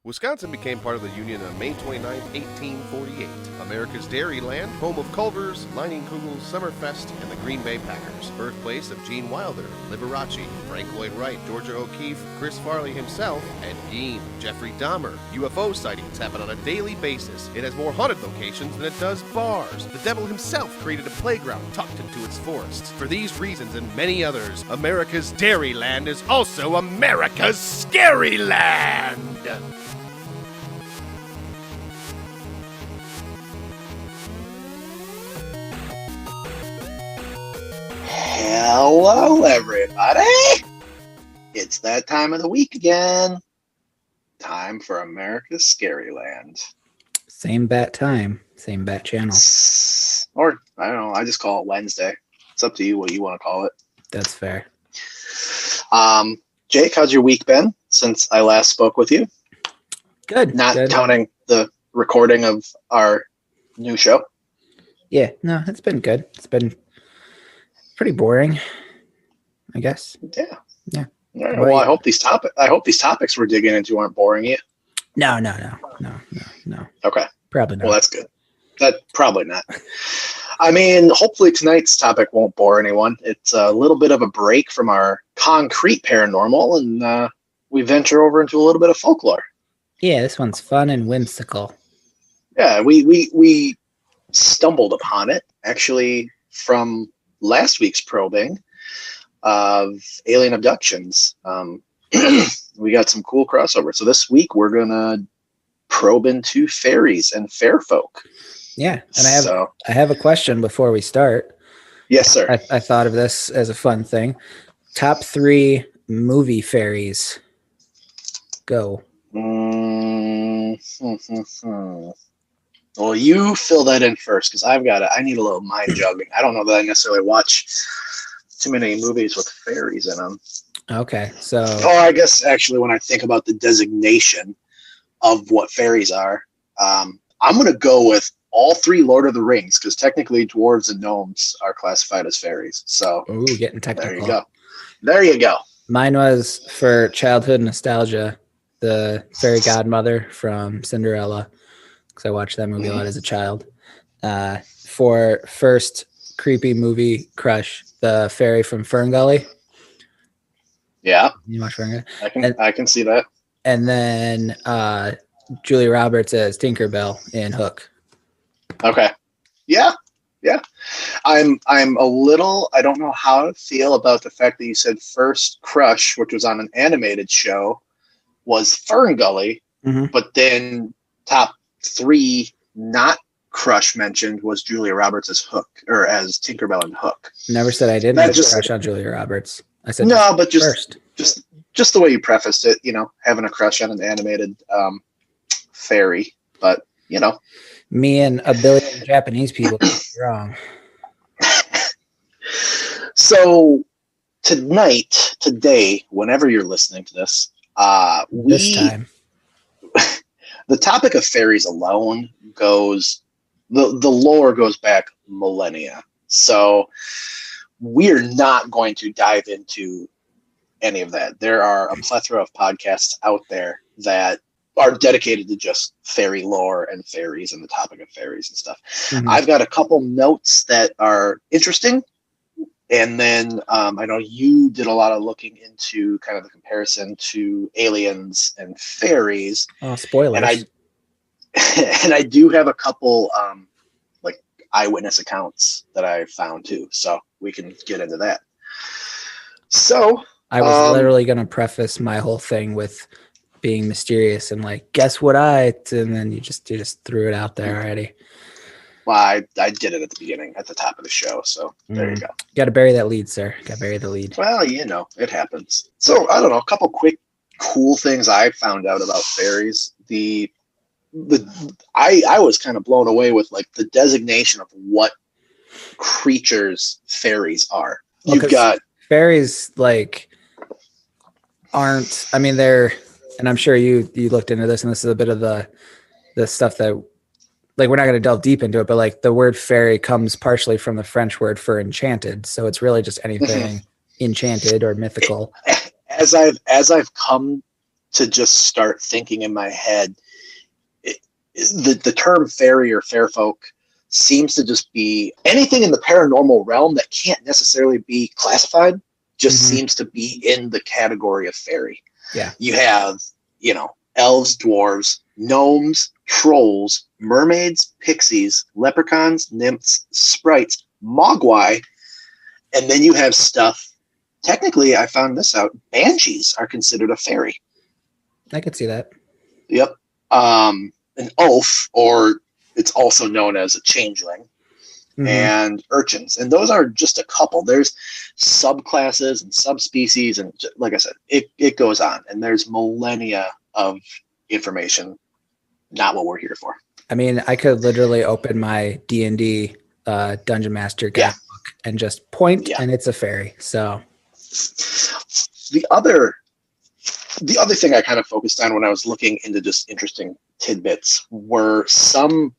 Wisconsin became part of the Union on May 29, 1848. America's dairy land, home of Culver's, Leinenkugels, Summerfest, and the Green Bay Packers. Birthplace of Gene Wilder, Liberace, Frank Lloyd Wright, Georgia O'Keeffe, Chris Farley himself, Ed Gein, Jeffrey Dahmer. UFO sightings happen on a daily basis. It has more haunted locations than it does bars. The devil himself created a playground tucked into its forests. For these reasons and many others, America's dairy land is also America's scary land! Hello, everybody. It's that time of the week again. Time for America's Scary Land. Same bat time, same bat channel. Or, I don't know, I just call it Wednesday. It's up to you what you want to call it. That's fair. Jake, how's your week been since I last spoke with you? Good. Not good. counting the recording of our new show. Yeah, no, it's been good. It's been pretty boring, I guess. Yeah. Yeah. All right, well, I hope these topics we're digging into aren't boring you. No. Okay. Probably not. Well, that's good. Probably not. I mean, hopefully tonight's topic won't bore anyone. It's a little bit of a break from our concrete paranormal, and we venture over into a little bit of folklore. Yeah, this one's fun and whimsical. Yeah, we stumbled upon it actually from last week's probing of alien abductions. We got some cool crossover. So this week we're gonna probe into fairies and fair folk. Yeah, and I have a question before we start. Yes, sir. I thought of this as a fun thing. Top 3 movie fairies. Go. Well, you fill that in first because I need a little mind jogging. I don't know that I necessarily watch too many movies with fairies in them. Okay, so. Oh, I guess actually when I think about the designation of what fairies are, I'm going to go with all 3 Lord of the Rings because technically dwarves and gnomes are classified as fairies. So, Ooh, getting technical. There you go. There you go. Mine was for childhood nostalgia, the fairy godmother from Cinderella, because I watched that movie a lot as a child. For first creepy movie crush, the fairy from Fern Gully. Yeah. You watch Fern Gully? I can see that. And then Julia Roberts as Tinkerbell in Hook. Okay. Yeah. I'm a little, I don't know how to feel about the fact that you said first crush, which was on an animated show, was Fern Gully, but then top 3 not crush mentioned was Julia Roberts as Hook, or as Tinkerbell in Hook. Never said I didn't have a crush on Julia Roberts. I said no, but first. Just the way you prefaced it, having a crush on an animated fairy, but me and a billion Japanese people could be wrong. So today, whenever you're listening to this, this time, the topic of fairies alone goes, the lore goes back millennia. So we're not going to dive into any of that. There are a plethora of podcasts out there that are dedicated to just fairy lore and fairies and the topic of fairies and stuff. I've got a couple notes that are interesting. And then I know you did a lot of looking into kind of the comparison to aliens and fairies. Oh, spoilers. And I do have a couple like eyewitness accounts that I found too. So we can get into that. So I was literally going to preface my whole thing with being mysterious and like, guess what and then you just threw it out there already. Well, I did it at the beginning, at the top of the show. So there you go. Got to bury that lead, sir. Got to bury the lead. Well, it happens. So I don't know, a couple quick cool things I found out about fairies. I was kind of blown away with like the designation of what creatures fairies are. You've got fairies like aren't. I mean, they're, and I'm sure you looked into this, and this is a bit of the stuff that, like, we're not going to delve deep into it, but like the word fairy comes partially from the French word for enchanted. So it's really just anything enchanted or mythical. As I've come to just start thinking in my head. The term fairy or fair folk seems to just be anything in the paranormal realm that can't necessarily be classified, just seems to be in the category of fairy. Yeah. You have, elves, dwarves, gnomes, trolls, mermaids, pixies, leprechauns, nymphs, sprites, mogwai, and then you have stuff. Technically, I found this out. Banshees are considered a fairy. I could see that. Yep. An oaf, or it's also known as a changeling, and urchins. And those are just a couple. There's subclasses and subspecies, and like I said, it goes on. And there's millennia of information, not what we're here for. I mean, I could literally open my D&D Dungeon Master guidebook and just point, and it's a fairy. So the other thing I kind of focused on when I was looking into just interesting tidbits were some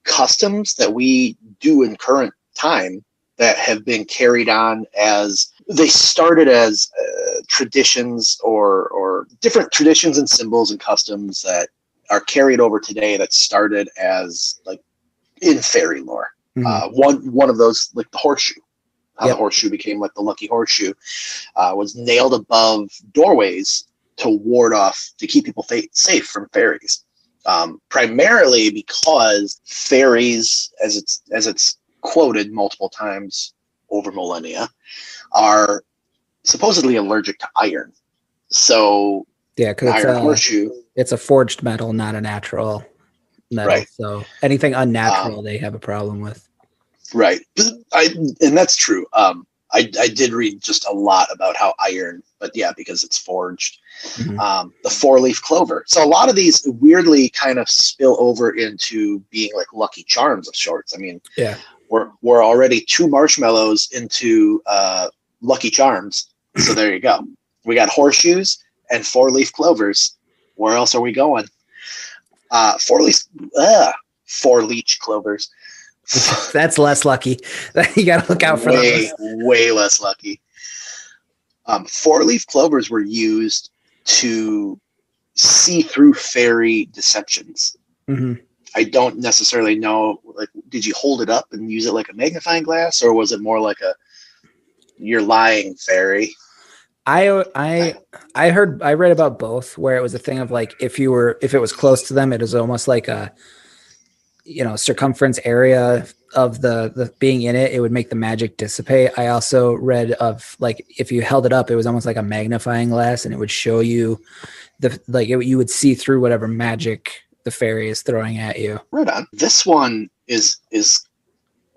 customs that we do in current time that have been carried on as they started as traditions or different traditions and symbols and customs that are carried over today that started as like in fairy lore. One of those, like the horseshoe, how the horseshoe became like the lucky horseshoe, was nailed above doorways to ward off, to keep people safe from fairies. Primarily because fairies, as it's quoted multiple times over millennia, are supposedly allergic to iron. So because iron horseshoe, it's a forged metal, not a natural metal. Right. So anything unnatural, they have a problem with. Right. And that's true. I did read just a lot about how iron, but because it's forged. The 4-leaf clover. So a lot of these weirdly kind of spill over into being like lucky charms of sorts. I mean, we're already 2 marshmallows into lucky charms. So there you go. We got horseshoes and 4-leaf clovers. Where else are we going? 4-leaf clovers. That's less lucky. You got to look out for those. Way less lucky. 4-leaf clovers were used to see through fairy deceptions. I don't necessarily know. Like, did you hold it up and use it like a magnifying glass, or was it more like you're lying fairy? I read about both, where it was a thing of like if it was close to them, it was almost like a circumference area of the being in it, it would make the magic dissipate. I also read of like if you held it up, it was almost like a magnifying glass, and it would show you you would see through whatever magic the fairy is throwing at you. Right on. This one is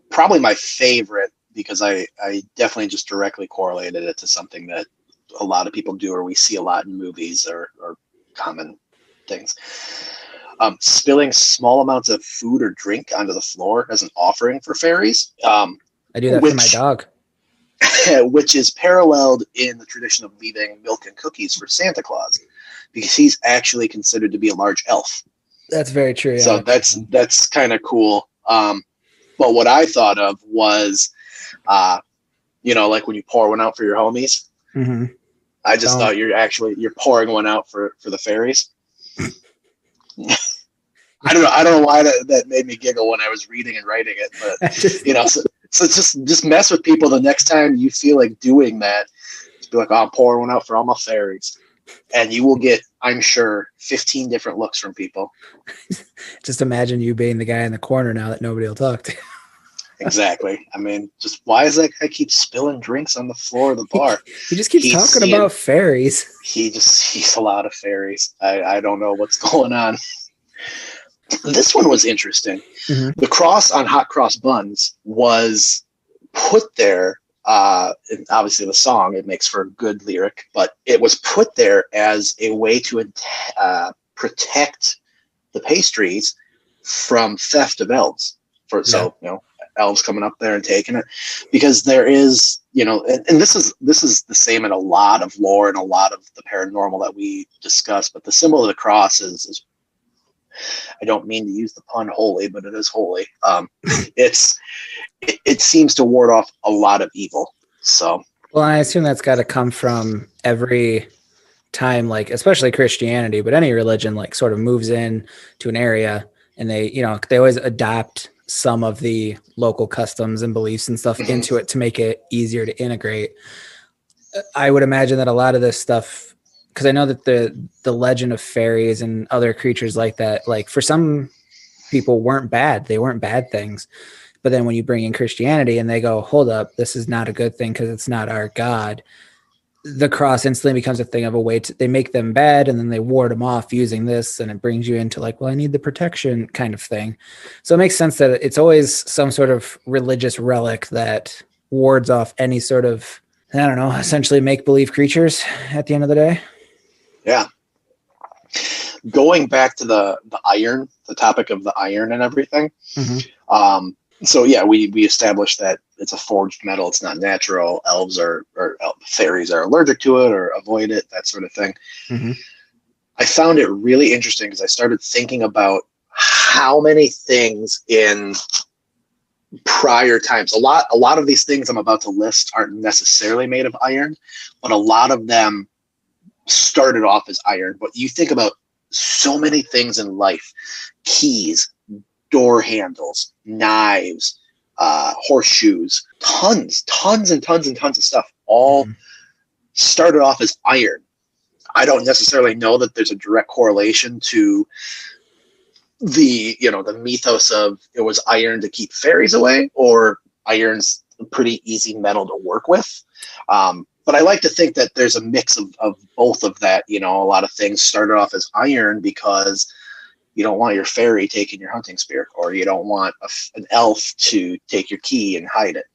probably my favorite because I definitely just directly correlated it to something that a lot of people do, or we see a lot in movies or common things. Spilling small amounts of food or drink onto the floor as an offering for fairies. I do that for my dog. Which is paralleled in the tradition of leaving milk and cookies for Santa Claus, because he's actually considered to be a large elf. That's very true. Yeah. So that's kind of cool. But what I thought of was, like when you pour one out for your homies. I just thought you're pouring one out for the fairies. I don't know why that made me giggle when I was reading and writing it, but so just mess with people the next time you feel like doing that. Just be like, I'm pouring one out for all my fairies, and you will get, I'm sure, 15 different looks from people. Just imagine you being the guy in the corner now that nobody will talk to. Exactly. I mean, just why is that guy keep spilling drinks on the floor of the bar? He just keeps talking about fairies. He's a lot of fairies. I don't know what's going on. This one was interesting. The cross on hot cross buns was put there. And obviously the song, it makes for a good lyric, but it was put there as a way to protect the pastries from theft of elves. Elves coming up there and taking it, because there is, and this is the same in a lot of lore and a lot of the paranormal that we discuss, but the symbol of the cross is I don't mean to use the pun holy, but it is holy. It seems to ward off a lot of evil. So, well, I assume that's got to come from every time, like especially Christianity, but any religion, like sort of moves in to an area, and they always adopt some of the local customs and beliefs and stuff into it to make it easier to integrate. I would imagine that a lot of this stuff, because I know that the legend of fairies and other creatures like that, like for some people weren't bad. They weren't bad things. But then when you bring in Christianity and they go, hold up, this is not a good thing because it's not our God, the cross instantly becomes a thing of a way to, they make them bad and then they ward them off using this, and it brings you into like, well, I need the protection kind of thing. So it makes sense that it's always some sort of religious relic that wards off any sort of, I don't know, essentially make-believe creatures at the end of the day. Yeah. Going back to the iron, the topic of the iron and everything. So yeah, we established that it's a forged metal. It's not natural. Elves or fairies are allergic to it or avoid it, that sort of thing. I found it really interesting because I started thinking about how many things in prior times, a lot of these things I'm about to list aren't necessarily made of iron, but a lot of them started off as iron. But you think about so many things in life: keys, door handles, knives, horseshoes, tons and tons of stuff all started off as iron. I don't necessarily know that there's a direct correlation to the mythos of it was iron to keep fairies away, or iron's a pretty easy metal to work with. But I like to think that there's a mix of both of that. A lot of things started off as iron because you don't want your fairy taking your hunting spear, or you don't want an elf to take your key and hide it,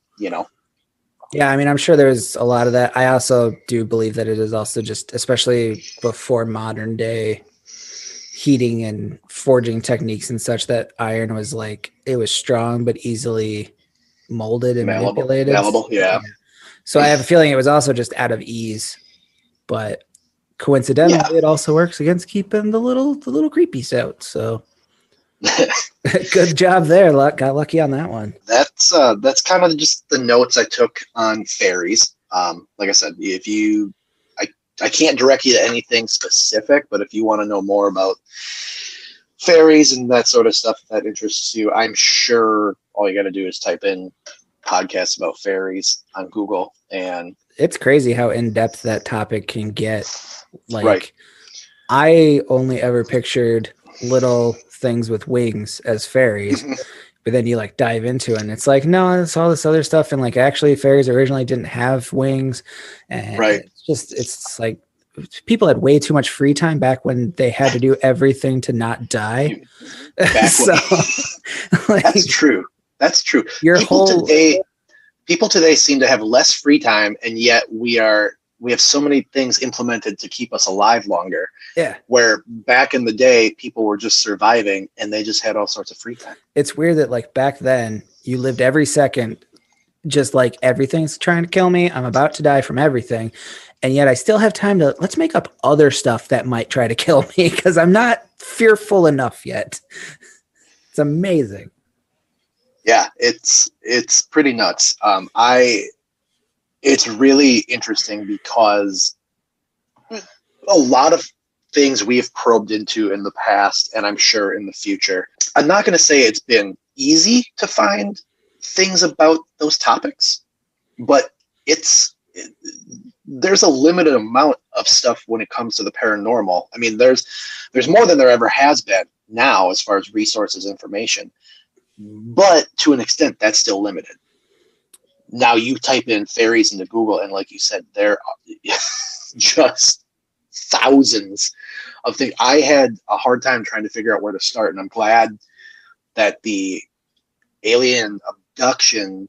Yeah, I mean, I'm sure there's a lot of that. I also do believe that it is also just, especially before modern day heating and forging techniques and such, that iron was like, it was strong but easily molded and manipulated. Malleable, yeah. So I have a feeling it was also just out of ease, but coincidentally, it also works against keeping the little creepies out. So good job there. Got lucky on that one. That's kind of just the notes I took on fairies. Like I said, I can't direct you to anything specific, but if you want to know more about fairies and that sort of stuff that interests you, I'm sure all you got to do is type in podcasts about fairies on Google, and it's crazy how in-depth that topic can get. Like, right. I only ever pictured little things with wings as fairies, but then you like dive into it and it's like, no, it's all this other stuff. And like, actually fairies originally didn't have wings. And it's like people had way too much free time back when they had to do everything to not die. So, like, that's true. People today seem to have less free time, and yet we have so many things implemented to keep us alive longer. Yeah. Where back in the day, people were just surviving and they just had all sorts of free time. It's weird that like back then you lived every second just like everything's trying to kill me. I'm about to die from everything. And yet I still have time to let's make up other stuff that might try to kill me because I'm not fearful enough yet. It's amazing. Yeah, it's pretty nuts. It's really interesting because a lot of things we have probed into in the past, and I'm sure in the future, I'm not going to say it's been easy to find things about those topics, but there's a limited amount of stuff when it comes to the paranormal. I mean, there's more than there ever has been now as far as resources, information, but to an extent that's still limited. Now you type in fairies into Google, and like you said, there are just thousands of things. I had a hard time trying to figure out where to start, and I'm glad that the alien abduction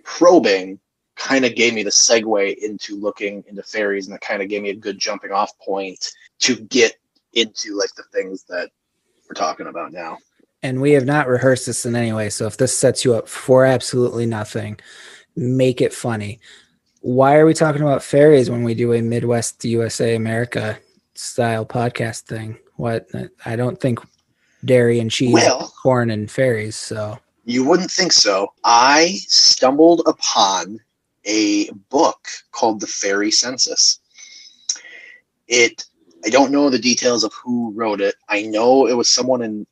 probing kind of gave me the segue into looking into fairies, and that kind of gave me a good jumping off point to get into like the things that we're talking about now. And we have not rehearsed this in any way, so if this sets you up for absolutely nothing, make it funny. Why are we talking about fairies when we do a Midwest USA America style podcast thing? What? I don't think dairy and cheese, corn and fairies. So you wouldn't think so. I stumbled upon a book called The Fairy Census. It I don't know the details of who wrote it. I know it was someone in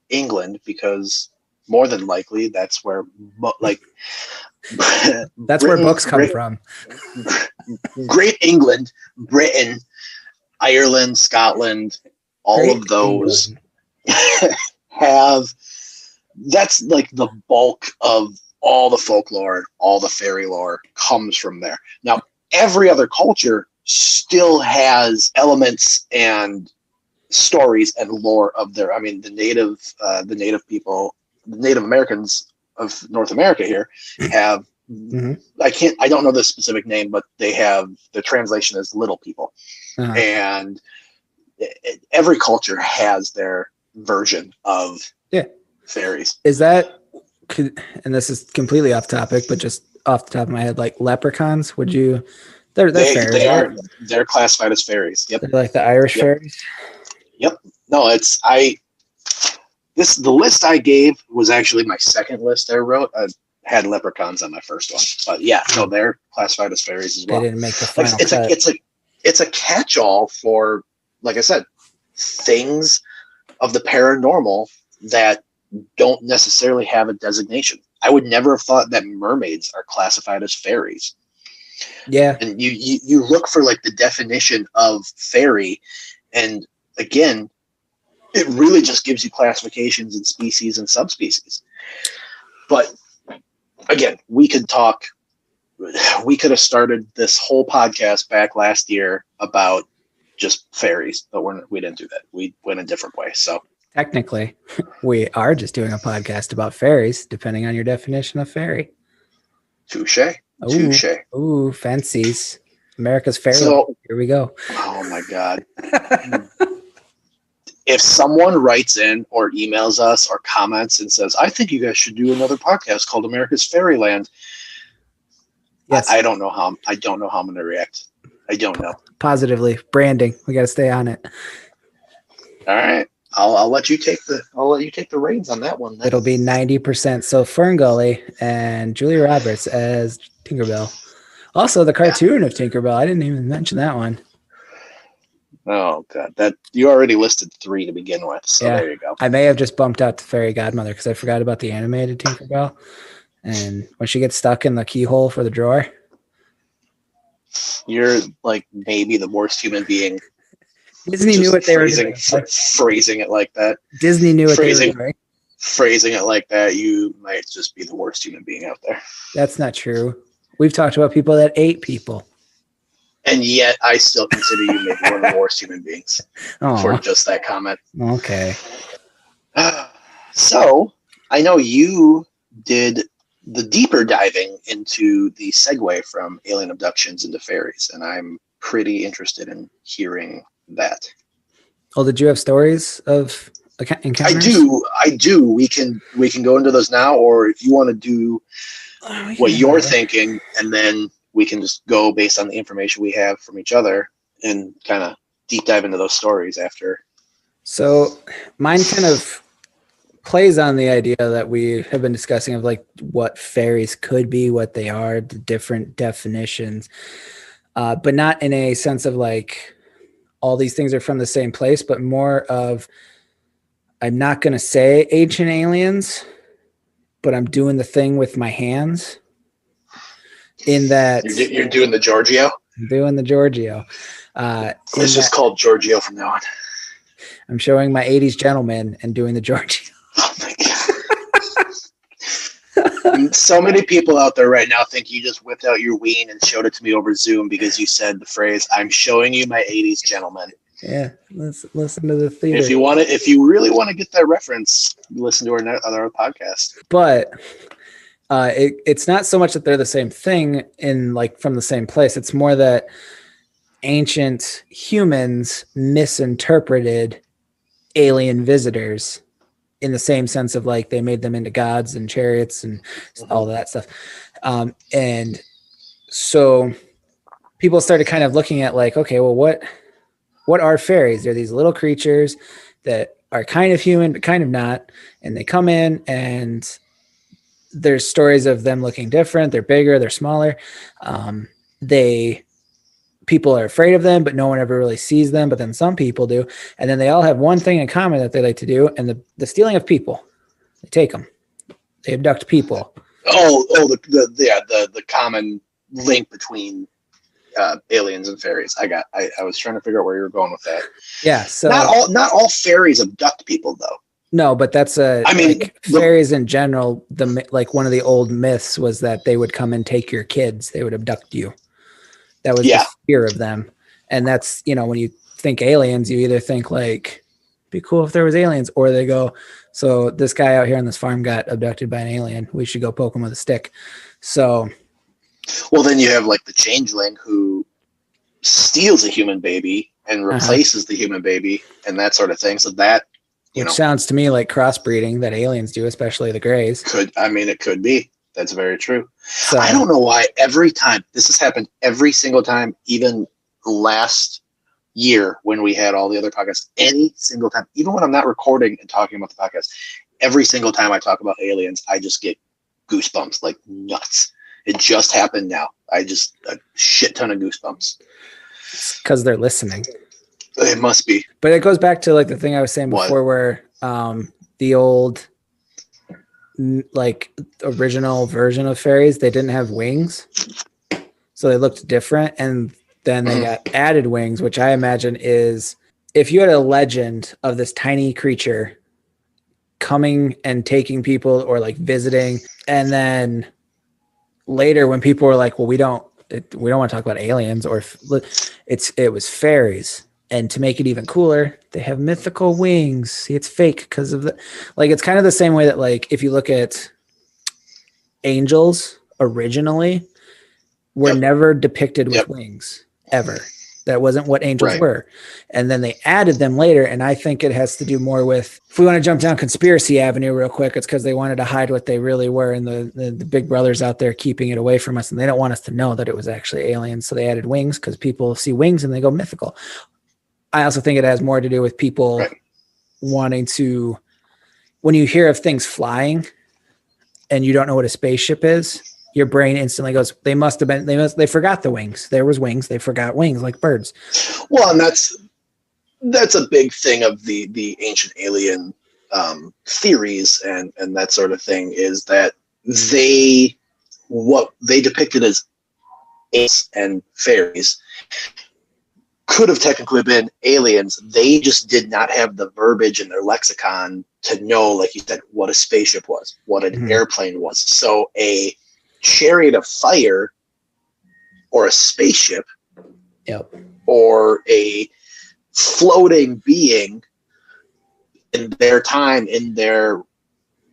England, because more than likely that's where That's where books come from. Great England, Britain, Ireland, Scotland, all Great of those have, that's like the bulk of all the folklore, all the fairy lore comes from there. Now, every other culture still has elements and stories and lore of their, I mean, the native people, the Native Americans of North America here have, I don't know the specific name, but they have, the translation is little people. And every culture has their version of fairies. Is that, and this is completely off topic, but just off the top of my head, like leprechauns, would you, they're fairies, right? They're classified as fairies. Yep. They're like the Irish fairies. Yep. No, the list I gave was actually my second list I wrote. I had leprechauns on my first one, but yeah, no, they're classified as fairies as well. They didn't make the final cut. It's a catch-all for, like I said, things of the paranormal that don't necessarily have a designation. I would never have thought that mermaids are classified as fairies. Yeah. And you look for like the definition of fairy, and again, it really just gives you classifications in species and subspecies. But again, we could have started this whole podcast back last year about just fairies, but we didn't do that. We went a different way. So technically, we are just doing a podcast about fairies, depending on your definition of fairy. Touche. Touche. Ooh, fancies. America's fairy. So, here we go. Oh my God. If someone writes in or emails us or comments and says, I think you guys should do another podcast called America's Fairyland, yes. I don't know how I'm going to react. I don't know. Positively. Branding. We got to stay on it. All right. I'll let you take the reins on that one then. It'll be 90%. So Fern Gully and Julia Roberts as Tinkerbell. Also the cartoon of Tinkerbell. I didn't even mention that one. Oh God, that you already listed 3 to begin with. So there you go. I may have just bumped out the Fairy Godmother because I forgot about the animated Tinkerbell. And when she gets stuck in the keyhole for the drawer. You're like maybe the worst human being. Disney knew what they were doing. Phrasing it like that. Disney knew what they were doing. Phrasing it like that, you might just be the worst human being out there. That's not true. We've talked about people that ate people. And yet I still consider you maybe one of the worst human beings for just that comment. Okay. So I know you did the deeper diving into the segue from alien abductions into fairies, and I'm pretty interested in hearing that. Oh, did you have stories of encounters? I do. We can go into those now, or if you want to do what you're thinking, and then we can just go based on the information we have from each other and kind of deep dive into those stories after. So mine kind of plays on the idea that we have been discussing of like what fairies could be, what they are, the different definitions, but not in a sense of like all these things are from the same place, but more of, I'm not going to say ancient aliens, but I'm doing the thing with my hands. In that you're doing the Giorgio. I'm doing the Giorgio. It's just called Giorgio from now on. I'm showing my 80s gentleman and doing the Giorgio. Oh my God. So many people out there right now think you just whipped out your ween and showed it to me over Zoom because you said the phrase, I'm showing you my 80s gentleman. Yeah, let's listen to the theater. If you really want to get that reference, listen to our other podcast. But it's not so much that they're the same thing in like from the same place. It's more that ancient humans misinterpreted alien visitors in the same sense of like they made them into gods and chariots and all of that stuff. And so people started kind of looking at like, okay, well, what are fairies? They're these little creatures that are kind of human, but kind of not. And they come in and there's stories of them looking different. They're bigger, they're smaller. They people are afraid of them, but no one ever really sees them. But then some people do. And then they all have one thing in common that they like to do. And the stealing of people, they take them, they abduct people. The common link between aliens and fairies. I was trying to figure out where you were going with that. Yeah. So not all fairies abduct people though. No, but that's fairies in general. Like one of the old myths was that they would come and take your kids. They would abduct you. That was the fear of them. And that's, when you think aliens, you either think like, be cool if there was aliens, or they go, so this guy out here on this farm got abducted by an alien. We should go poke him with a stick. So, well, then you have like the changeling who steals a human baby and replaces the human baby and that sort of thing. So that, which sounds to me like crossbreeding that aliens do, especially the Greys. It could be. That's very true. So, I don't know why every time this has happened, every single time, even last year when we had all the other podcasts, any single time, even when I'm not recording and talking about the podcast, every single time I talk about aliens, I just get goosebumps like nuts. It just happened now. A shit ton of goosebumps. Because they're listening. It must be. But it goes back to like the thing I was saying before, where the old like original version of fairies, they didn't have wings, so they looked different, and then they got added wings, which I imagine is if you had a legend of this tiny creature coming and taking people or like visiting, and then later when people were like, well, we don't want to talk about aliens, or it was fairies. And to make it even cooler, they have mythical wings. See, it's fake because of it's kind of the same way that like if you look at angels originally were never depicted with wings ever. That wasn't what angels were. And then they added them later. And I think it has to do more with, if we want to jump down conspiracy avenue real quick, it's because they wanted to hide what they really were. And the big brothers out there keeping it away from us. And they don't want us to know that it was actually aliens. So they added wings because people see wings and they go mythical. I also think it has more to do with people wanting to, when you hear of things flying and you don't know what a spaceship is, your brain instantly goes, they forgot the wings. There was wings. They forgot wings like birds. Well, and that's a big thing of the ancient alien theories and that sort of thing, is that what they depicted as apes and fairies could have technically been aliens. They just did not have the verbiage in their lexicon to know, like you said, what a spaceship was, what an airplane was. So a chariot of fire or a spaceship or a floating being in their time, in their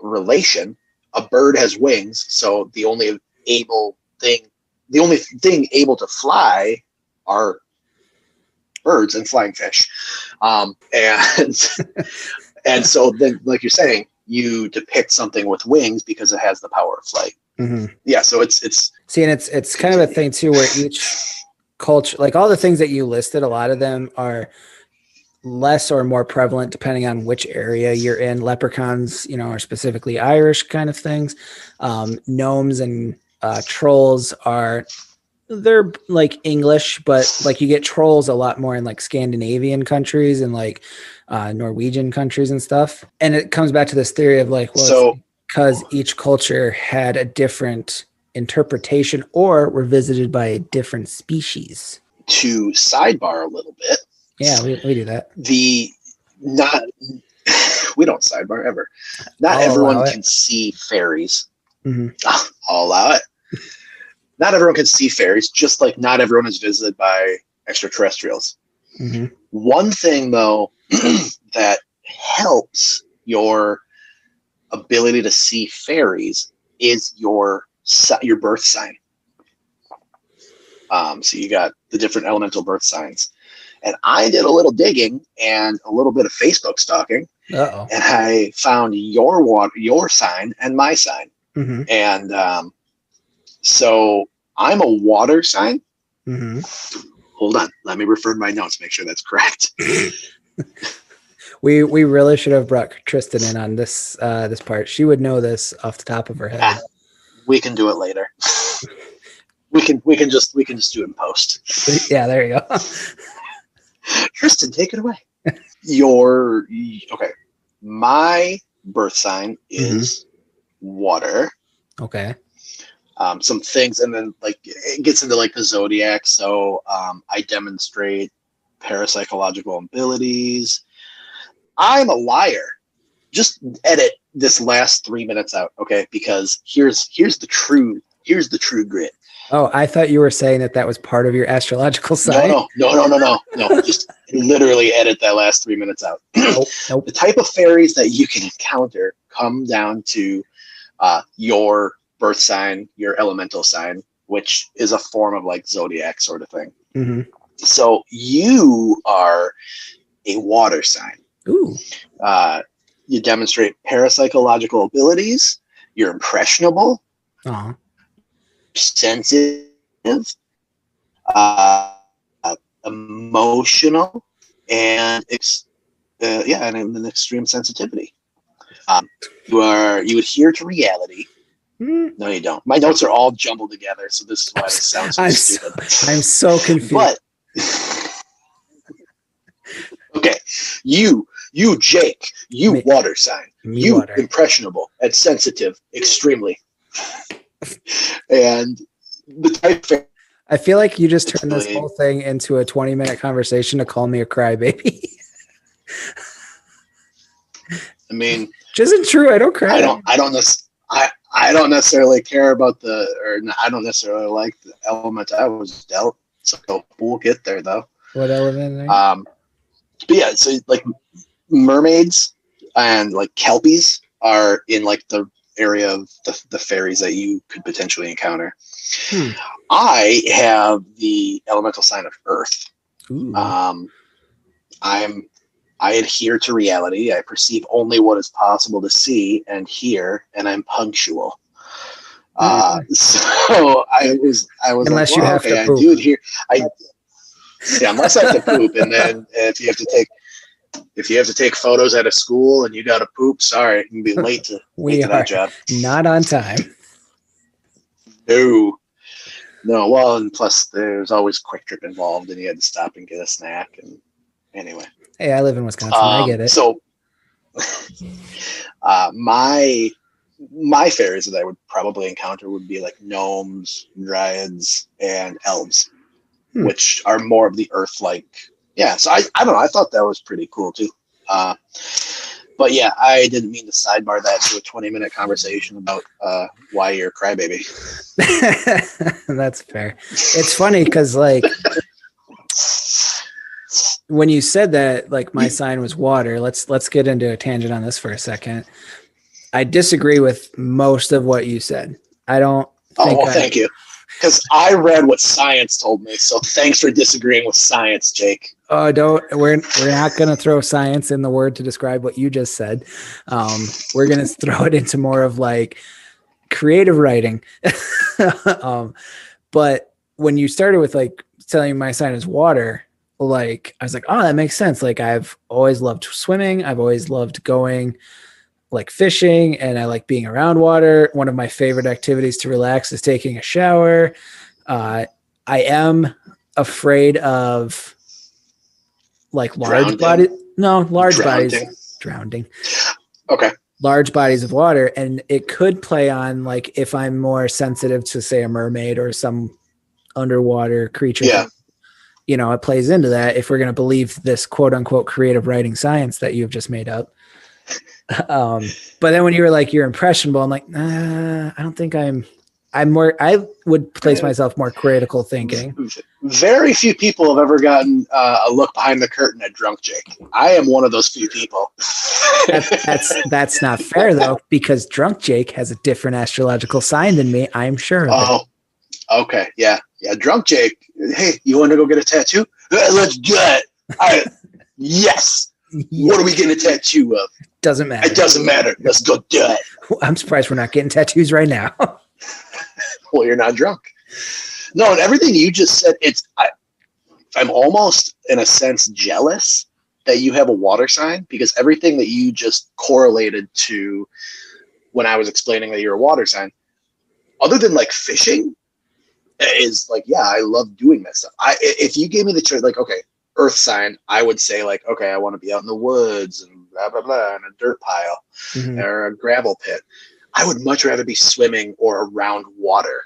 relation, a bird has wings. So the only thing able to fly are birds and flying fish. And so then, like you're saying, you depict something with wings because it has the power of flight. Yeah. So it's see, and it's kind of a thing too, where each culture, like all the things that you listed, a lot of them are less or more prevalent depending on which area you're in. Leprechauns, are specifically Irish kind of things. Gnomes and trolls they're like English, but like you get trolls a lot more in like Scandinavian countries and like Norwegian countries and stuff. And it comes back to this theory of like, well, because each culture had a different interpretation or were visited by a different species. To sidebar a little bit. Yeah, we do that. We don't sidebar ever. Not everyone can see fairies. I'll allow it. Not everyone can see fairies, just like not everyone is visited by extraterrestrials. One thing, though, that helps your ability to see fairies is your birth sign. So you got the different elemental birth signs. And I did a little digging and a little bit of Facebook stalking. And I found your sign and my sign. And so I'm a water sign. Hold on. Let me refer to my notes, make sure that's correct. We really should have brought Tristan in on this part. She would know this off the top of her head. We can do it later. We can just do it in post. Yeah, there you go. Tristan, take it away. Okay. My birth sign is water. Okay. Some things, and then like it gets into like the zodiac. So I demonstrate parapsychological abilities. I'm a liar. Just edit this last 3 minutes out, okay? Because here's the true grit. Oh, I thought you were saying that was part of your astrological sign. No. Just literally edit that last 3 minutes out. Nope. The type of fairies that you can encounter come down to your birth sign, your elemental sign, which is a form of like zodiac sort of thing. Mm-hmm. So you are a water sign. Ooh. You demonstrate parapsychological abilities. You're impressionable, Uh-huh. sensitive, emotional, and and an extreme sensitivity. You adhere to reality. No, you don't. My notes are all jumbled together, so this is why this sounds so stupid. I'm so confused. But okay, you Jake, water sign. You water. Impressionable and sensitive, extremely. And the type. I feel like you just turned this whole thing into a 20-minute conversation to call me a crybaby. I mean, which isn't true. I don't cry. I don't necessarily care about I don't necessarily like the element I was dealt. So we'll get there though. What element? But yeah, so like mermaids and like kelpies are in like the area of the fairies that you could potentially encounter. I have the elemental sign of Earth. Ooh. I adhere to reality. I perceive only what is possible to see and hear, and I'm punctual. So I was unless like, you have to I poop. do adhere. Unless I have to poop, and then if you have to take photos at a school and you got to poop, sorry, you can be late to that job. Not on time. No. Well, and plus there's always Quick Trip involved, and you had to stop and get a snack. And anyway, hey, I live in Wisconsin. I get it. So, my fairies that I would probably encounter would be like gnomes, dryads, and elves, which are more of the earth-like. Yeah, so I don't know. I thought that was pretty cool too. But yeah, I didn't mean to sidebar that to a 20-minute conversation about why you're a crybaby. That's fair. It's funny because like when you said that, like my sign was water. Let's get into a tangent on this for a second. I disagree with most of what you said. I don't. Thank you. Because I read what science told me, so thanks for disagreeing with science, Jake. Oh, we're not going to throw science in the word to describe what you just said. We're going to throw it into more of like creative writing. But when you started with like telling my sign is water, like I was like, oh, that makes sense. Like I've always loved swimming. I've always loved going like fishing, and I like being around water. One of my favorite activities to relax is taking a shower. I am afraid of like large bodies. No, large bodies. Drowning. Okay. Large bodies of water. And it could play on like if I'm more sensitive to say a mermaid or some underwater creature. Yeah. You know, it plays into that if we're going to believe this quote unquote creative writing science that you've just made up. But then when you were like, you're impressionable, I'm like, I don't think I'm more, I would place myself more critical thinking. Very few people have ever gotten a look behind the curtain at Drunk Jake. I am one of those few people. That's not fair though, because Drunk Jake has a different astrological sign than me. I'm sure. Okay. Yeah. Drunk Jake. Hey, you want to go get a tattoo? Let's do it. Yes. What are we getting a tattoo of? Doesn't matter. It doesn't matter. Let's go do it. I'm surprised we're not getting tattoos right now. Well, you're not drunk. No, and everything you just said, I'm almost in a sense jealous that you have a water sign, because everything that you just correlated to when I was explaining that you're a water sign, other than like fishing, is like, yeah, I love doing that stuff. If you gave me the choice, like, okay, earth sign, I would say like, okay, I want to be out in the woods and blah, blah, blah, in a dirt pile or a gravel pit. I would much rather be swimming or around water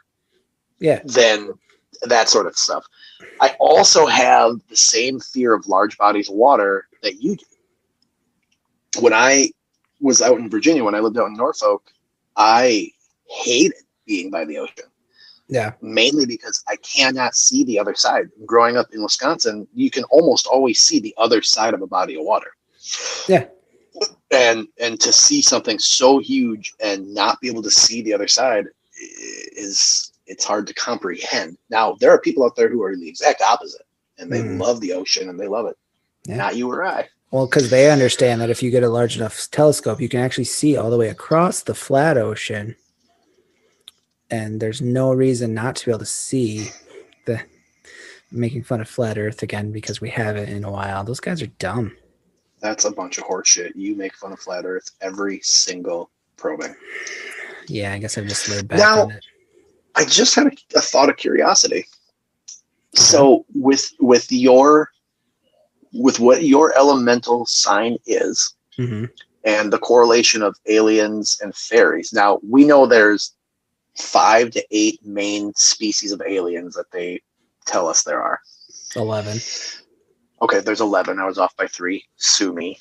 than that sort of stuff. I also have the same fear of large bodies of water that you do. When I was out in Virginia, when I lived out in Norfolk, I hated being by the ocean. Yeah. Mainly because I cannot see the other side. Growing up in Wisconsin, you can almost always see the other side of a body of water. Yeah. And to see something so huge and not be able to see the other side it's hard to comprehend. Now, there are people out there who are the exact opposite, and they love the ocean and they love it. Yeah. Not you or I. Well, because they understand that if you get a large enough telescope, you can actually see all the way across the flat ocean. And there's no reason not to be able to see making fun of flat Earth again because we haven't in a while. Those guys are dumb. That's a bunch of horse shit. You make fun of flat Earth every single probing. Yeah, I guess I've just laid back now, on it. I just had a thought of curiosity. Okay. So with what your elemental sign is, and the correlation of aliens and fairies. Now, we know there's 5 to 8 main species of aliens that they tell us there are. 11. Okay, there's 11. I was off by 3. Sue me.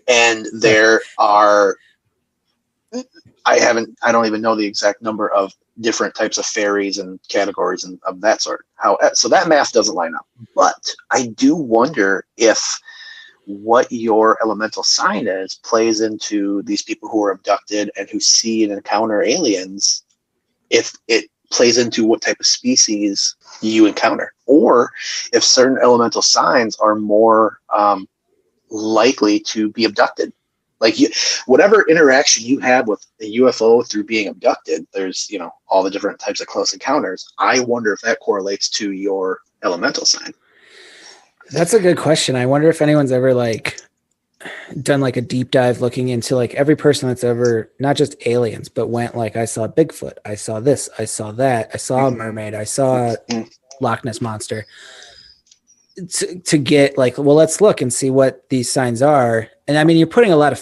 And there are, I don't even know the exact number of different types of fairies and categories and of that sort. So that math doesn't line up. But I do wonder if what your elemental sign is plays into these people who are abducted and who see and encounter aliens, if it plays into what type of species you encounter, or if certain elemental signs are more likely to be abducted. Like whatever interaction you have with a UFO through being abducted, there's, all the different types of close encounters. I wonder if that correlates to your elemental sign. That's a good question. I wonder if anyone's ever done a deep dive looking into every person that's ever, not just aliens, but went I saw Bigfoot, I saw this, I saw that, I saw a mermaid, I saw Loch Ness Monster, to get well, let's look and see what these signs are. And I mean, you're putting a lot of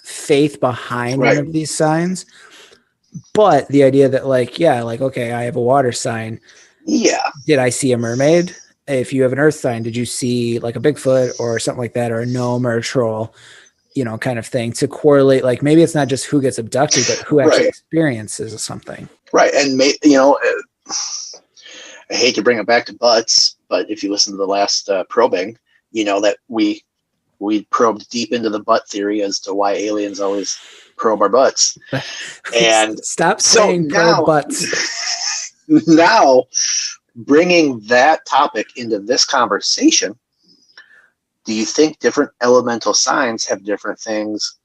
faith behind one of these signs, but the idea that okay, I have a water sign. Yeah. Did I see a mermaid? If you have an earth sign, did you see a Bigfoot or something like that, or a gnome or a troll, kind of thing, to correlate? Maybe it's not just who gets abducted, but who actually experiences something. Right. And I hate to bring it back to butts, but if you listen to the last probing, that we probed deep into the butt theory as to why aliens always probe our butts. And stop saying probe butts. Now, bringing that topic into this conversation, do you think different elemental signs have different things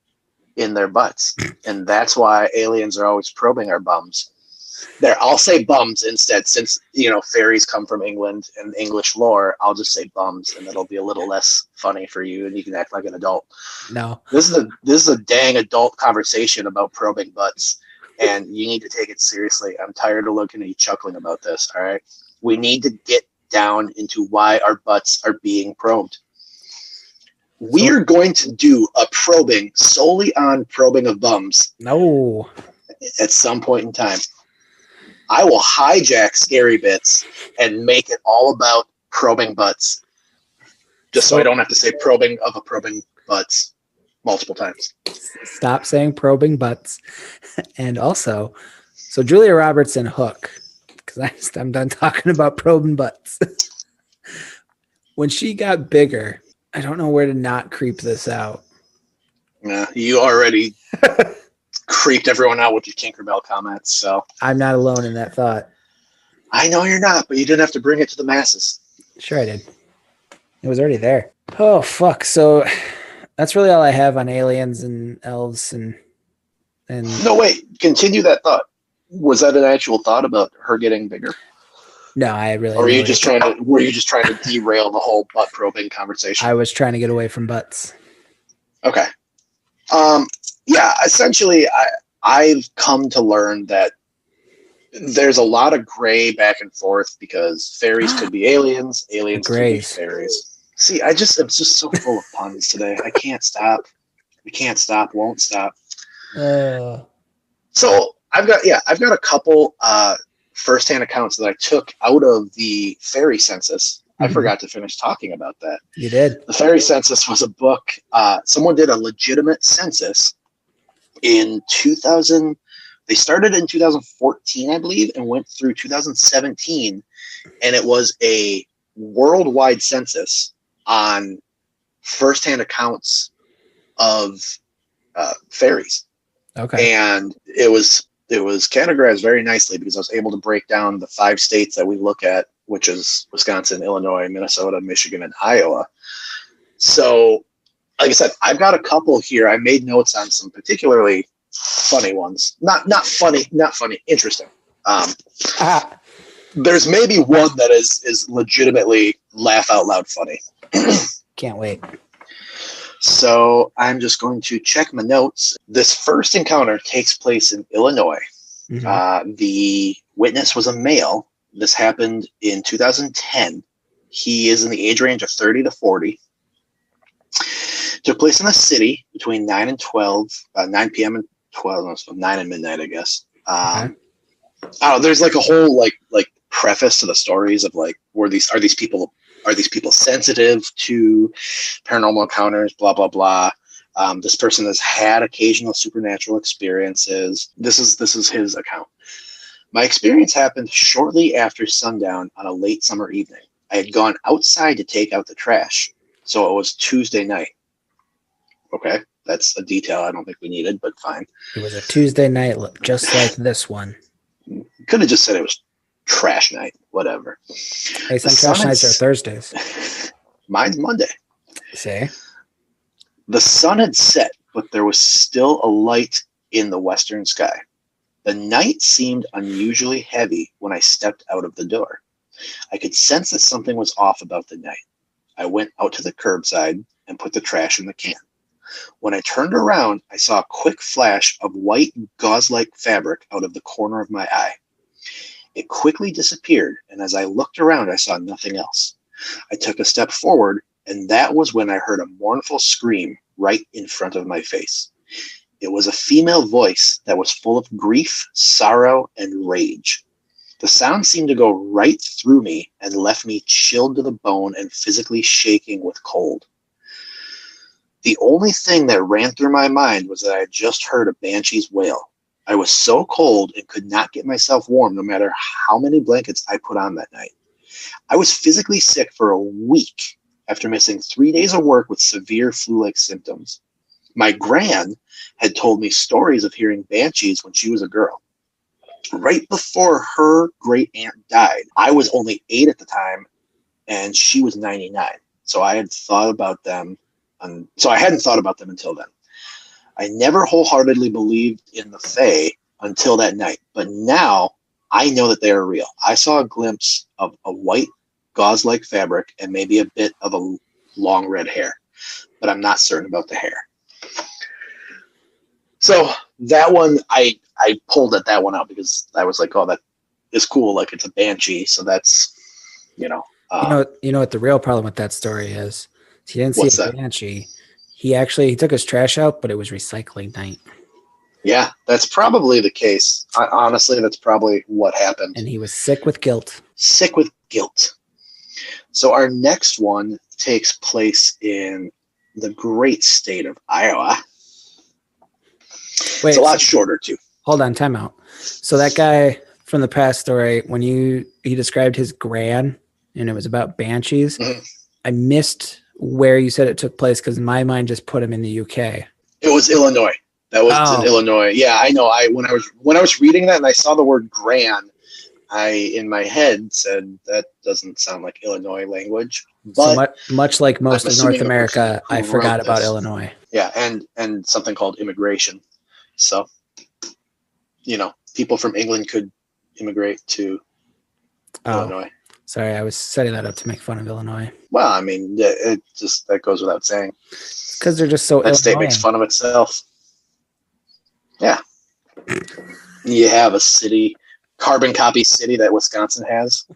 in their butts? And that's why aliens are always probing our bums. I'll say bums instead, since fairies come from England and English lore. I'll just say bums, and it'll be a little less funny for you, and you can act like an adult. No, this is a dang adult conversation about probing butts, and you need to take it seriously. I'm tired of looking at you chuckling about this. All right, we need to get down into why our butts are being probed. We are going to do a probing solely on probing of bums. No, at some point in time. I will hijack Scary Bits and make it all about probing butts. Just so I don't have to say probing of a probing butts multiple times. Stop saying probing butts. And also, so Julia Roberts and Hook, because I'm done talking about probing butts. When she got bigger, I don't know where to not creep this out. Yeah, you already creeped everyone out with your Tinkerbell comments, so I'm not alone in that thought. I know you're not, but you didn't have to bring it to the masses. Sure I did. It was already there. Oh fuck. So that's really all I have on aliens and elves and No, wait, continue that thought. Was that an actual thought about her getting bigger? No, I really. Or were you just trying to derail the whole butt probing conversation? I was trying to get away from butts. Okay. Yeah, essentially, I've come to learn that there's a lot of gray back and forth because fairies could be aliens, aliens could be fairies. See, I'm just so full of puns today. I can't stop. Won't stop. So I've got a couple firsthand accounts that I took out of the fairy census. I forgot to finish talking about that. You did. The fairy census was a book. Someone did a legitimate census in 2000. They started in 2014, I believe, and went through 2017. And it was a worldwide census on firsthand accounts of fairies. Okay. And it was categorized very nicely because I was able to break down the 5 states that we look at, which is Wisconsin, Illinois, Minnesota, Michigan, and Iowa. So, like I said, I've got a couple here. I made notes on some particularly funny ones. Not funny, interesting. There's maybe one that is legitimately laugh out loud funny. Can't wait. So I'm just going to check my notes. This first encounter takes place in Illinois. The witness was a male. This happened in 2010. He is in the age range of 30 to 40. Took place in a city between 9 and 12, 9 p.m. and 12, so 9 and midnight, I guess. I don't know, there's like a whole like preface to the stories of like, are these people sensitive to paranormal encounters, blah, blah, blah. This person has had occasional supernatural experiences. This is his account. My experience happened shortly after sundown on a late summer evening. I had gone outside to take out the trash, so it was Tuesday night. Okay, that's a detail I don't think we needed, but fine. It was a Tuesday night, just like this one. Could have just said it was trash night, whatever. Hey, some trash nights are Thursdays. Mine's Monday. See? The sun had set, but there was still a light in the western sky. The night seemed unusually heavy when I stepped out of the door. I could sense that something was off about the night. I went out to the curbside and put the trash in the can. When I turned around, I saw a quick flash of white gauze-like fabric out of the corner of my eye. It quickly disappeared, and as I looked around, I saw nothing else. I took a step forward, and that was when I heard a mournful scream right in front of my face. It was a female voice that was full of grief, sorrow, and rage. The sound seemed to go right through me and left me chilled to the bone and physically shaking with cold. The only thing that ran through my mind was that I had just heard a banshee's wail. I was so cold and could not get myself warm no matter how many blankets I put on that night. I was physically sick for a week after missing 3 days of work with severe flu-like symptoms. My gran had told me stories of hearing banshees when she was a girl. Right before her great aunt died, I was only 8 at the time, and she was 99. So I had thought about them, so I hadn't thought about them until then. I never wholeheartedly believed in the Fae until that night, but now I know that they are real. I saw a glimpse of a white gauze-like fabric and maybe a bit of a long red hair, but I'm not certain about the hair. So that one, I pulled at that one out because I was like, oh, that is cool. Like it's a banshee. So that's, you know what the real problem with that story is? He didn't see a banshee. He took his trash out, but it was recycling night. Yeah, that's probably the case. Honestly, that's probably what happened. And he was sick with guilt. So our next one takes place in the great state of Iowa. Wait, it's a lot shorter too. Hold on, time out. So that guy from the past story, when he described his gran and it was about banshees, I missed where you said it took place because my mind just put him in the UK. It was Illinois. That was in Illinois. Yeah, I know. When I was reading that and I saw the word gran, I in my head said that doesn't sound like Illinois language. But so much like most of North America, I forgot about Illinois. Yeah, and something called immigration. So, people from England could immigrate to Illinois. Sorry, I was setting that up to make fun of Illinois. Well, I mean, that goes without saying. Because they're just so. That state makes fun of itself. Yeah. You have a city carbon copy city that Wisconsin has.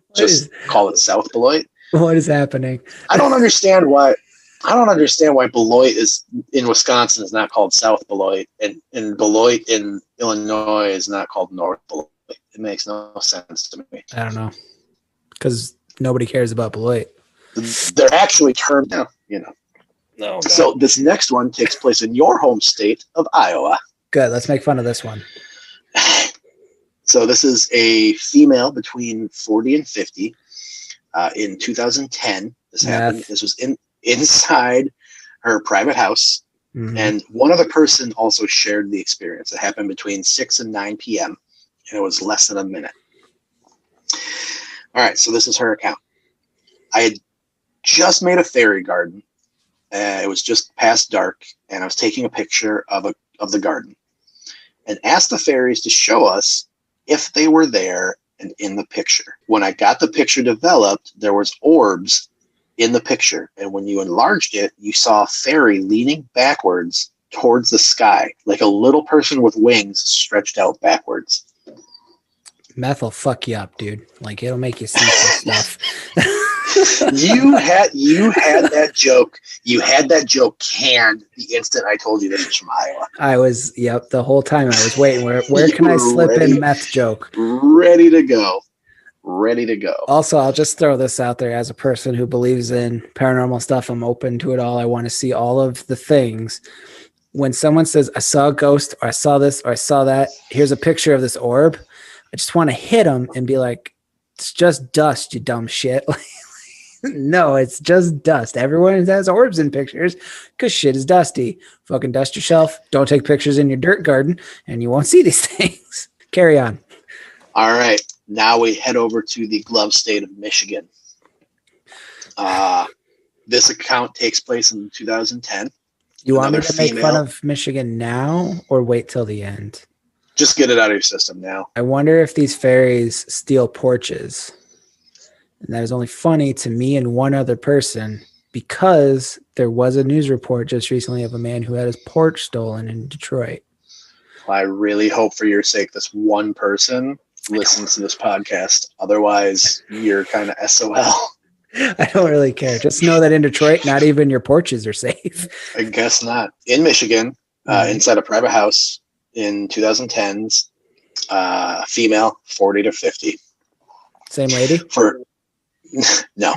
Call it South Beloit. What is happening? I don't understand why Beloit is in Wisconsin is not called South Beloit, and Beloit in Illinois is not called North Beloit. It makes no sense to me. I don't know, because nobody cares about Beloit. They're actually termed now, No. So this next one takes place in your home state of Iowa. Good. Let's make fun of this one. So this is a female between 40 and 50. In 2010, this happened. This was inside her private house. Mm-hmm. And one other person also shared the experience. It happened between 6 and 9 p.m. and it was less than a minute. All right, so this is her account. I had just made a fairy garden. It was just past dark, and I was taking a picture of the garden and asked the fairies to show us if they were there and in the picture. When I got the picture developed, there was orbs in the picture, and when you enlarged it, you saw a fairy leaning backwards towards the sky, like a little person with wings stretched out backwards. Meth will fuck you up, dude. Like, it'll make you see some stuff. You had that joke. You had that joke canned the instant I told you this was from Iowa. I was, the whole time I was waiting. Where can I slip in meth joke? Ready to go. Also, I'll just throw this out there as a person who believes in paranormal stuff. I'm open to it all. I want to see all of the things. When someone says, I saw a ghost, or I saw this, or I saw that, here's a picture of this orb, I just want to hit them and be like, it's just dust, you dumb shit. No, it's just dust. Everyone has orbs in pictures because shit is dusty. Fucking dust yourself. Don't take pictures in your dirt garden and you won't see these things. Carry on. All right. Now we head over to the glove state of Michigan. This account takes place in 2010. You want me to make fun of Michigan now or wait till the end? Just get it out of your system now. I wonder if these fairies steal porches. And that is only funny to me and one other person because there was a news report just recently of a man who had his porch stolen in Detroit. Well, I really hope for your sake this one person listens to this podcast. Otherwise, you're kind of SOL. I don't really care. Just know that in Detroit, not even your porches are safe. I guess not. In Michigan, inside a private house in 2010s, female, 40 to 50. Same lady? No.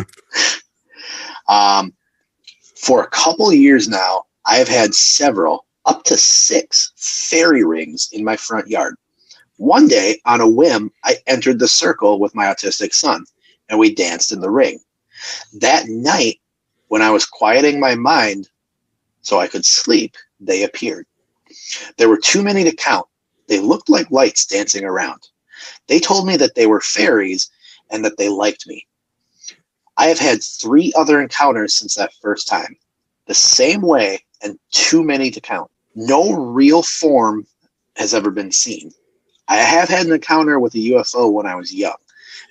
For a couple of years now, I have had several, up to 6 fairy rings in my front yard. One day, on a whim, I entered the circle with my autistic son, and we danced in the ring. That night, when I was quieting my mind so I could sleep, they appeared. There were too many to count. They looked like lights dancing around. They told me that they were fairies and that they liked me. I have had 3 other encounters since that first time. The same way and too many to count. No real form has ever been seen. I have had an encounter with a UFO when I was young,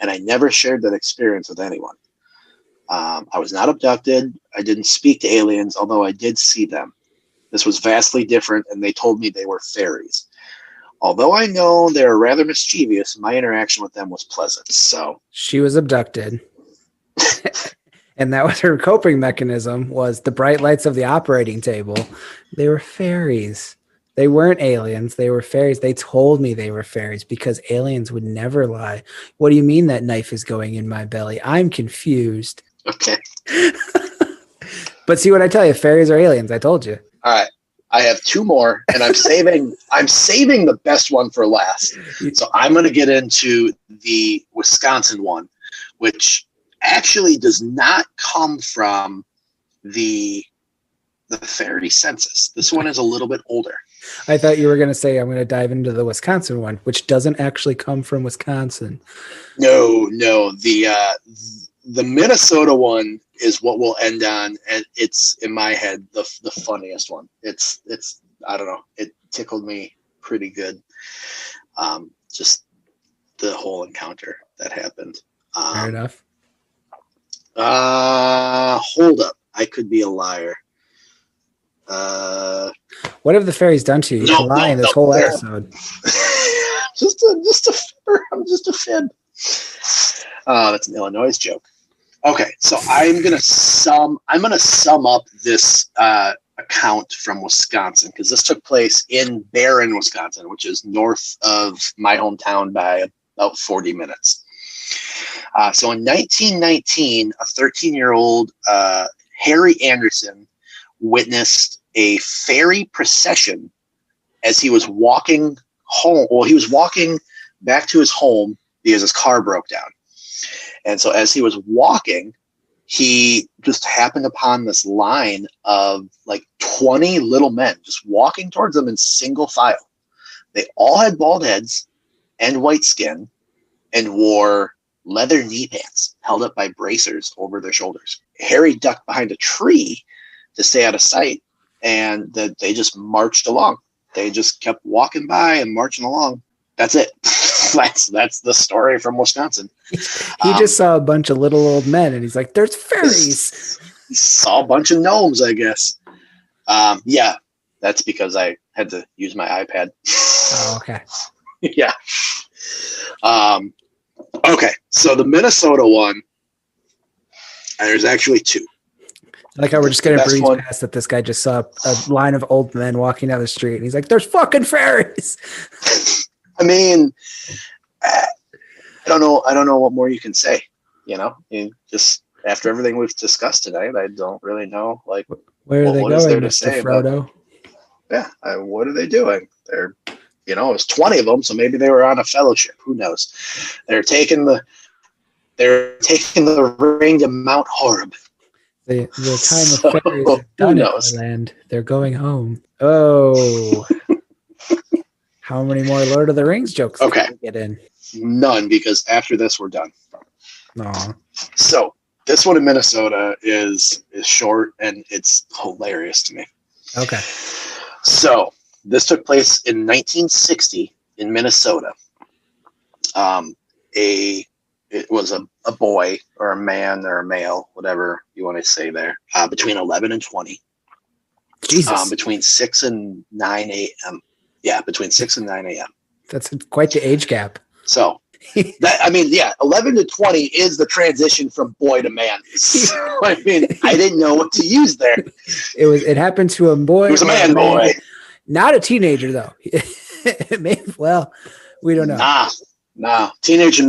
and I never shared that experience with anyone. I was not abducted. I didn't speak to aliens, although I did see them. This was vastly different, and they told me they were fairies. Although I know they're rather mischievous, my interaction with them was pleasant. So she was abducted. And that was her coping mechanism, was the bright lights of the operating table. They were fairies. They weren't aliens. They were fairies. They told me they were fairies because aliens would never lie. What do you mean that knife is going in my belly? I'm confused. Okay. But see what I tell you, fairies are aliens. I told you. All right. I have 2 more, and I'm saving the best one for last. So I'm going to get into the Wisconsin one, which actually does not come from the fairy census. This one is a little bit older. I thought you were going to say I'm going to dive into the Wisconsin one, which doesn't actually come from Wisconsin. No. The Minnesota one is what we'll end on, and it's in my head the funniest one. It's I don't know. It tickled me pretty good. Just the whole encounter that happened. Fair enough. Hold up. I could be a liar. What have the fairies done to you? You're lying this whole episode. just a fibber. I'm just a fib. That's an Illinois joke. Okay, so I'm gonna sum up this account from Wisconsin, because this took place in Barron, Wisconsin, which is north of my hometown by about 40 minutes. So in 1919, a 13-year-old Harry Anderson witnessed a fairy procession as he was walking home. Well, he was walking back to his home because his car broke down. And so as he was walking, he just happened upon this line of like 20 little men just walking towards them in single file. They all had bald heads and white skin and wore leather knee pants held up by bracers over their shoulders. Harry ducked behind a tree to stay out of sight, and they just marched along. They just kept walking by and marching along. That's it. That's the story from Wisconsin. He just saw a bunch of little old men, and he's like, "There's fairies." He saw a bunch of gnomes, I guess. Yeah, that's because I had to use my iPad. Oh, okay. Yeah. Okay, so the Minnesota one, there's actually two. Like how we're just going to breeze one. past that this guy just saw a line of old men walking down the street, and he's like, "There's fucking fairies." I mean, I don't know what more you can say. You know, just after everything we've discussed tonight, I don't really know. Like, where are they what going, is there to Mr. say Frodo? Yeah, what are they doing? They're, it was 20 of them, so maybe they were on a fellowship. Who knows? They're taking the ring to Mount Horeb. The time of fairies is done in our land. They're going home. Oh. How many more Lord of the Rings jokes can we get in? None, because after this we're done. Aww. So this one in Minnesota is short, and it's hilarious to me. Okay. So this took place in 1960 in Minnesota. It was a boy or a man or a male, whatever you want to say there, between 11 and 20. Jesus. Between 6 and 9 a.m. Yeah, between 6 and 9 a.m. That's quite the age gap. So, 11 to 20 is the transition from boy to man. So, I mean, I didn't know what to use there. It happened to a boy. It was a man boy. Not a teenager, though. Well, we don't know. Nah. Teenagers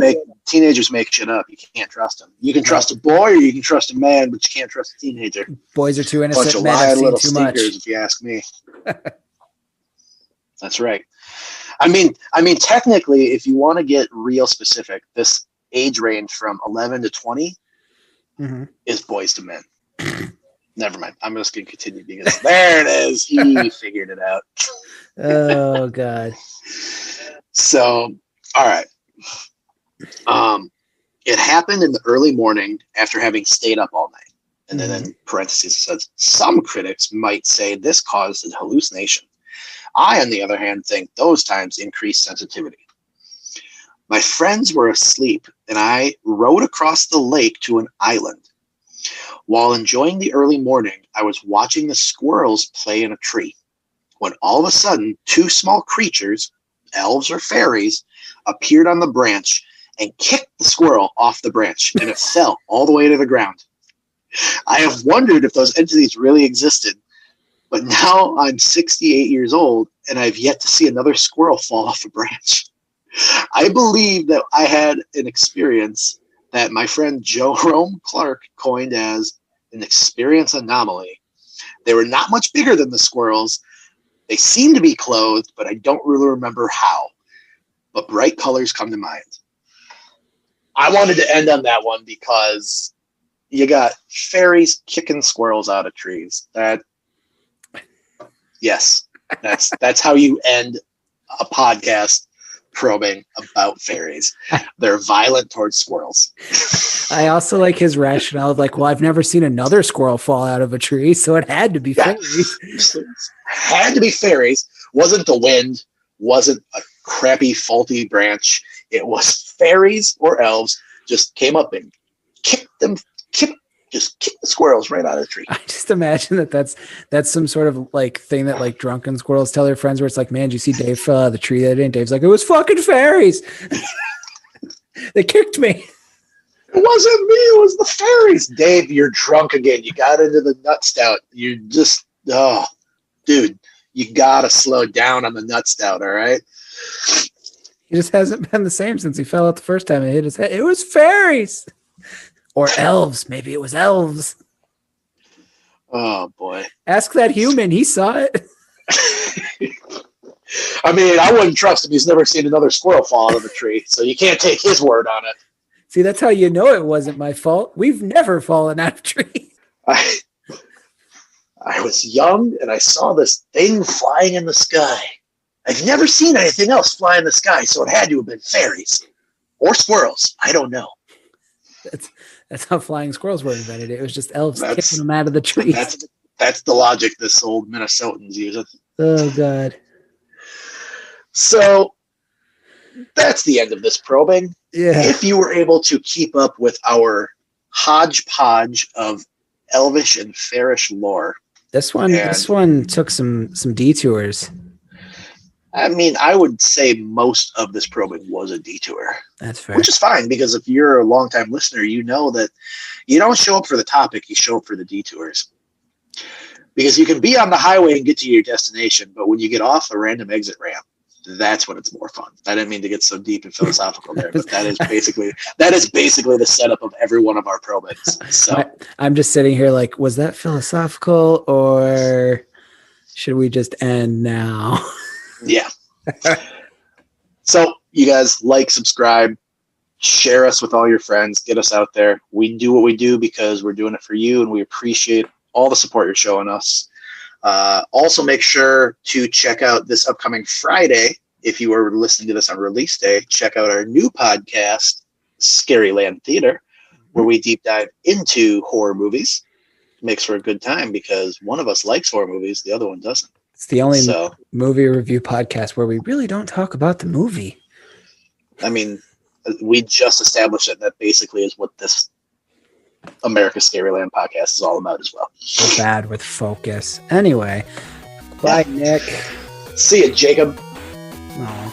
make shit up. You can't trust them. You can trust a boy or you can trust a man, but you can't trust a teenager. Boys are too innocent. Bunch of Men have lying seen little too much. stinkers, if you ask me. That's right. I mean, technically, if you want to get real specific, this age range from 11 to 20 is boys to men. Never mind. I'm just going to continue because there it is. He figured it out. Oh, God. So, all right. It happened in the early morning after having stayed up all night. And then in parentheses, it says, some critics might say this caused a hallucination. I, on the other hand, think those times increased sensitivity. My friends were asleep, and I rowed across the lake to an island. While enjoying the early morning, I was watching the squirrels play in a tree, when all of a sudden, two small creatures, elves or fairies, appeared on the branch and kicked the squirrel off the branch, and it fell all the way to the ground. I have wondered if those entities really existed, but now I'm 68 years old, and I've yet to see another squirrel fall off a branch. I believe that I had an experience that my friend Jerome Clark coined as an experience anomaly. They were not much bigger than the squirrels. They seem to be clothed, but I don't really remember how. But bright colors come to mind. I wanted to end on that one because you got fairies kicking squirrels out of trees. That's how you end a podcast probing about fairies. They're violent towards squirrels. I also like his rationale of like, well, I've never seen another squirrel fall out of a tree, so it had to be fairies. Had to be fairies. Wasn't the wind, wasn't a crappy, faulty branch. It was fairies or elves just came up and kicked them, just kick the squirrels right out of the tree. I just imagine that's some sort of like thing that like drunken squirrels tell their friends where it's like, man, did you see Dave fell out of the tree that day? And Dave's like, it was fucking fairies. They kicked me. It wasn't me. It was the fairies. Dave, you're drunk again. You got into the nut stout. You just, oh, dude, you got to slow down on the nut stout, all right? He just hasn't been the same since he fell out the first time and hit his head. It was fairies. Or elves. Maybe it was elves. Oh, boy. Ask that human. He saw it. I mean, I wouldn't trust him. He's never seen another squirrel fall out of a tree, so you can't take his word on it. See, that's how you know it wasn't my fault. We've never fallen out of trees. I was young, and I saw this thing flying in the sky. I've never seen anything else fly in the sky, so it had to have been fairies. Or squirrels. I don't know. That's how flying squirrels were invented. It was just elves kicking them out of the trees. That's the logic this old Minnesotans use. Oh, God. So that's the end of this probing. Yeah. If you were able to keep up with our hodgepodge of elvish and fairish lore. This one took some detours. I mean, I would say most of this probing was a detour. That's fair. Which is fine, because if you're a longtime listener, you know that you don't show up for the topic, you show up for the detours. Because you can be on the highway and get to your destination, but when you get off a random exit ramp, that's when it's more fun. I didn't mean to get so deep and philosophical there, but that is basically the setup of every one of our probings. So I'm just sitting here like, was that philosophical, or should we just end now? Yeah. So you guys like, subscribe, share us with all your friends, get us out there. We do what we do because we're doing it for you, and we appreciate all the support you're showing us. Also, make sure to check out this upcoming Friday. If you were listening to this on release day, check out our new podcast, Scary Land Theater, where we deep dive into horror movies. Makes for a good time because one of us likes horror movies, the other one doesn't. It's the only movie review podcast where we really don't talk about the movie. I mean, we just established that basically is what this America's Scary Land podcast is all about as well. We're bad with focus. Anyway, bye, Nick. See you, Jacob. Aw.